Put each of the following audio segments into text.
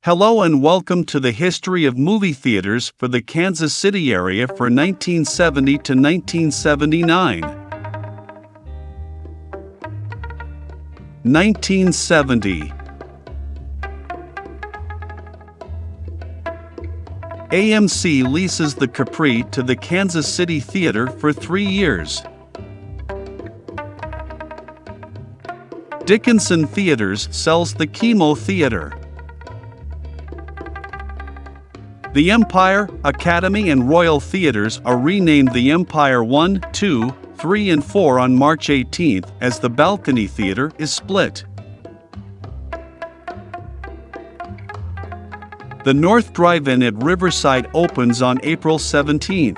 Hello and welcome to the history of movie theaters for the Kansas City area for 1970 to 1979. 1970. AMC leases the Capri to the Kansas City Theater for 3 years. Dickinson Theaters sells the Chemo Theater. The Empire, Academy and Royal Theaters are renamed the Empire 1, 2, 3 and 4 on March 18 as the Balcony Theater is split. The North Drive-In at Riverside opens on April 17.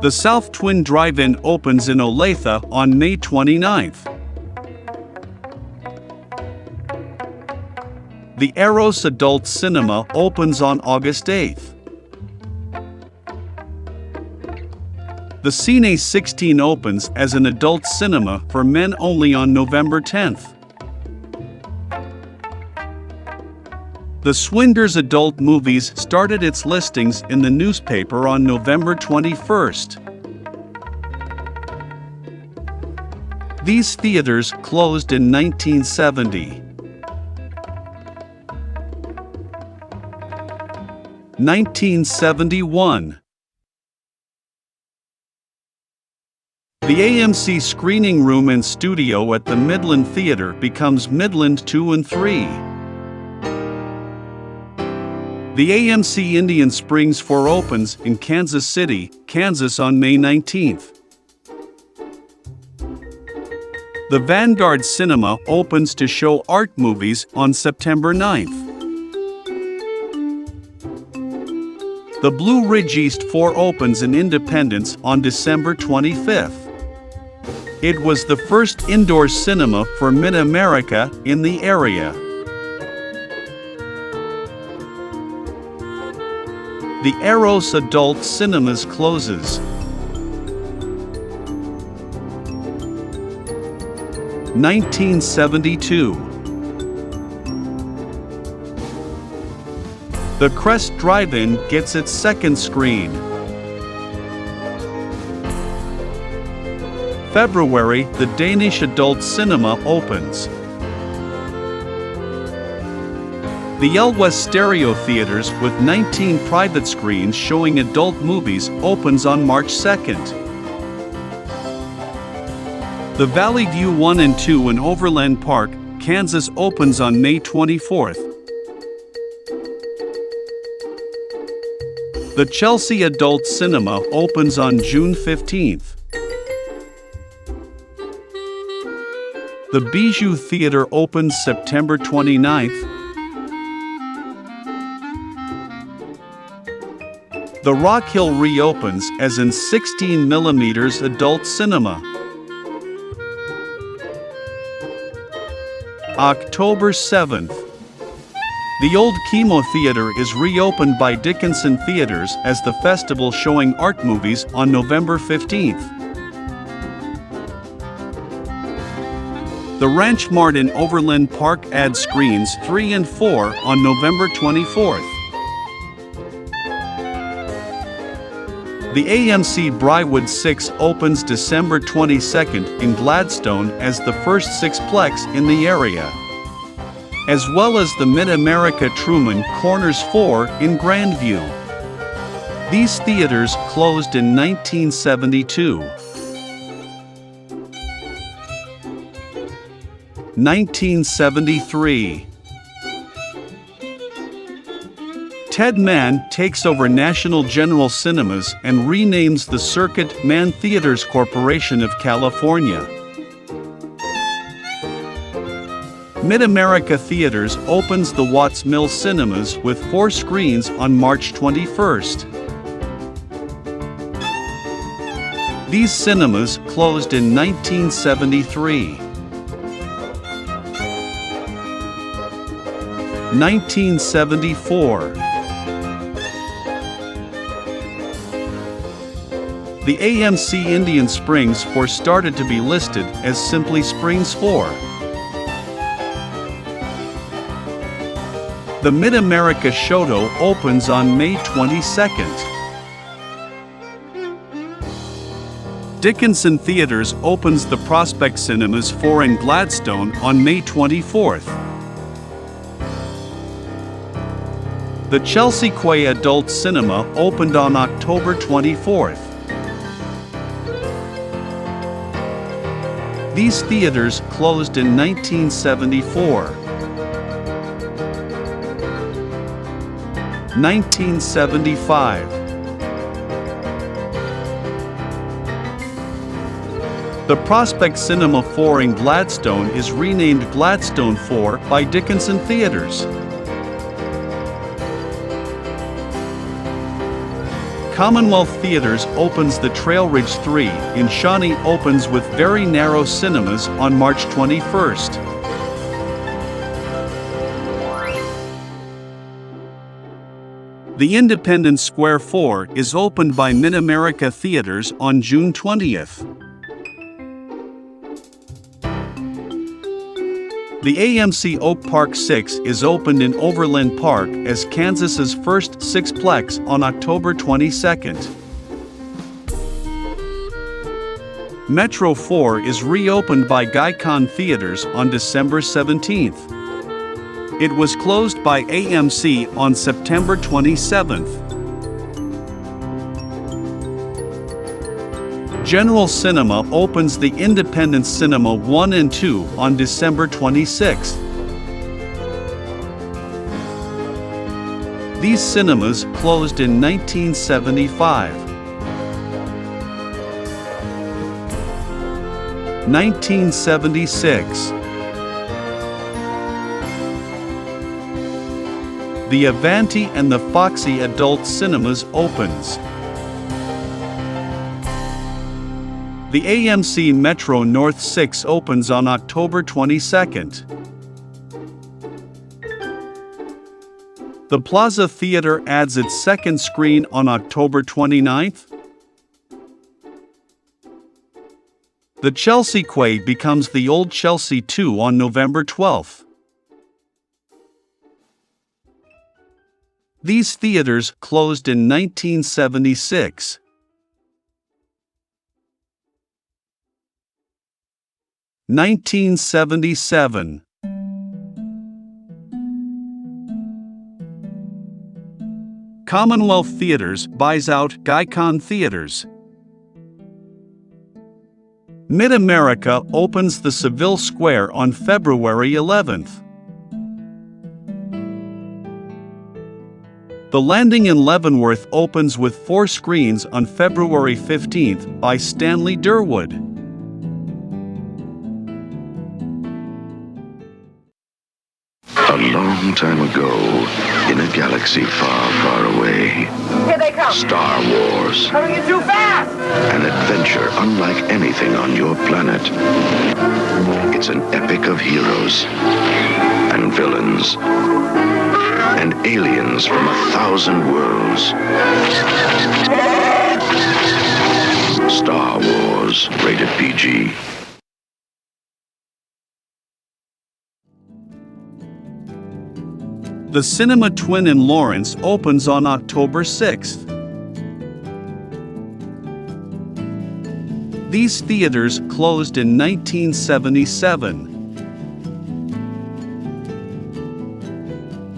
The South Twin Drive-In opens in Olathe on May 29. The Eros Adult Cinema opens on August 8. The Cine 16 opens as an adult cinema for men only on November 10. The Swinders Adult Movies started its listings in the newspaper on November 21. These theaters closed in 1970. 1971. The AMC screening room and studio at the Midland Theater becomes Midland 2 and 3. The AMC Indian Springs 4 opens in Kansas City, Kansas on May 19. The Vanguard Cinema opens to show art movies on September 9. The Blue Ridge East 4 opens in Independence on December 25. It was the first indoor cinema for Mid-America in the area. The Eros Adult Cinemas closes. 1972. The Crest Drive-In gets its second screen. February, the Danish Adult Cinema opens. The Elwest Stereo Theaters with 19 private screens showing adult movies opens on March 2nd. The Valley View 1 and 2 in Overland Park, Kansas opens on May 24th. The Chelsea Adult Cinema opens on June 15th. The Bijou Theater opens September 29th. The Rock Hill reopens as an 16mm adult cinema. October 7th. The old Chemo Theater is reopened by Dickinson Theaters as the festival showing art movies on November 15th. The Ranch Mart in Overland Park adds screens 3 and 4 on November 24th. The AMC Briarwood 6 opens December 22nd in Gladstone as the first sixplex in the area, as well as the Mid-America Truman Corners 4 in Grandview. These theaters closed in 1972. 1973. Ted Mann takes over National General Cinemas and renames the Circuit Mann Theaters Corporation of California. Mid-America Theaters opens the Watts Mill Cinemas with 4 screens on March 21st. These cinemas closed in 1973. 1974. The AMC Indian Springs 4 started to be listed as simply Springs 4. The Mid-America Shoto opens on May 22nd. Dickinson Theatres opens the Prospect Cinemas 4 in Gladstone on May 24th. The Chelsea Quay Adult Cinema opened on October 24th. These theaters closed in 1974. 1975. The Prospect Cinema 4 in Gladstone is renamed Gladstone 4 by Dickinson Theatres. Commonwealth Theatres opens the Trail Ridge 3 in Shawnee opens with Very Narrow Cinemas on March 21st. The Independence Square 4 is opened by Mid-America Theatres on June 20th. The AMC Oak Park 6 is opened in Overland Park as Kansas's first sixplex on October 22nd. Metro 4 is reopened by Guycon Theatres on December 17th. It was closed by AMC on September 27th. General Cinema opens the Independence Cinema 1 and 2 on December 26th. These cinemas closed in 1975. 1976. The Avanti and the Foxy Adult Cinemas opens. The AMC Metro North 6 opens on October 22nd. The Plaza Theater adds its second screen on October 29th. The Chelsea Quay becomes the Old Chelsea 2 on November 12th. These theaters closed in 1976. (1977). Commonwealth Theatres buys out Guycon Theatres. Mid-America opens the Seville Square on February 11th. The Landing in Leavenworth opens with 4 screens on February 15th by Stanley Durwood. A long time ago, in a galaxy far, far away, Here they come! Star Wars, Coming in too fast! an adventure unlike anything on your planet. It's an epic of heroes and villains and aliens from 1,000 worlds. Star Wars, rated PG. The Cinema Twin in Lawrence opens on October 6th. These theaters closed in 1977.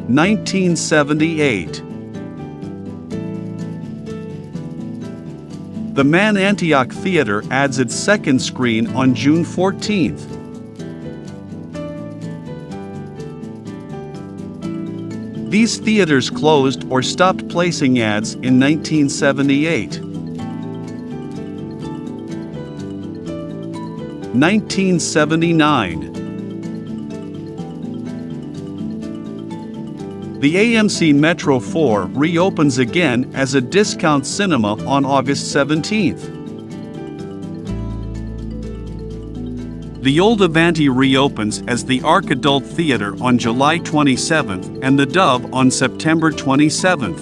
1978. The Man Antioch Theater adds its second screen on June 14th. These theaters closed or stopped placing ads in 1978. 1979. The AMC Metro 4 reopens again as a discount cinema on August 17th. The Old Avanti reopens as the Arc Adult Theater on July 27th and the Dove on September 27th.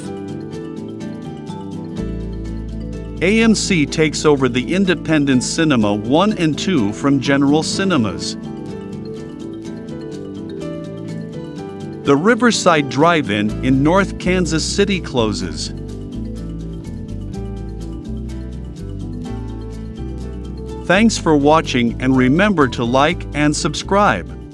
AMC takes over the Independence Cinema 1 and 2 from General Cinemas. The Riverside Drive-In in North Kansas City closes. Thanks for watching and remember to like and subscribe.